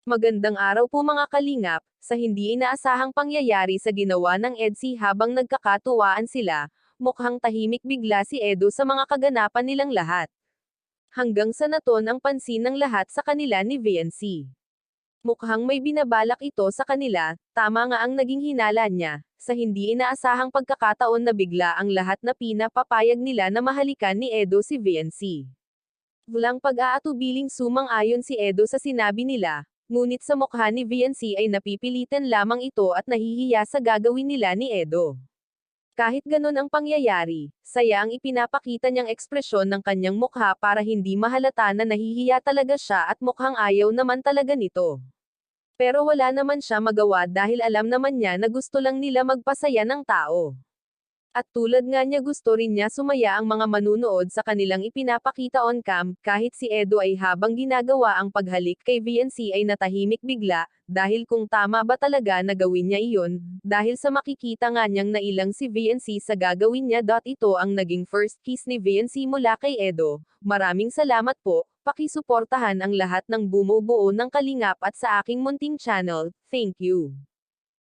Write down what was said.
Magandang araw po mga kalingap, sa hindi inaasahang pangyayari sa ginawa ng EDSI habang nagkakatuwaan sila, mukhang tahimik bigla si Edo sa mga kaganapan nilang lahat. Hanggang sa naton ang pansin ng lahat sa kanila ni VNC. Mukhang may binabalak ito sa kanila, tama nga ang naging hinala niya, sa hindi inaasahang pagkakataon na bigla ang lahat na pinapapayag nila na mahalikan ni Edo si VNC. Walang pag-aatubiling sumang-ayon si Edo sa sinabi nila, ngunit sa mukha ni VNC ay napipilitan lamang ito at nahihiya sa gagawin nila ni Edo. Kahit ganun ang pangyayari, saya ang ipinapakita niyang ekspresyon ng kanyang mukha para hindi mahalata na nahihiya talaga siya at mukhang ayaw naman talaga nito. Pero wala naman siya magawa dahil alam naman niya na gusto lang nila magpasaya ng tao. At tulad nga niya gusto rin niya sumaya ang mga manunood sa kanilang ipinapakita on cam, kahit si Edo ay habang ginagawa ang paghalik kay VNC ay natahimik bigla, dahil kung tama ba talaga na gawin niya iyon, dahil sa makikita nga niyang nailang si VNC sa gagawin niya. Ito ang naging first kiss ni VNC mula kay Edo. Maraming salamat po, pakisuportahan ang lahat ng bumubuo ng Kalingap at sa aking munting channel, thank you.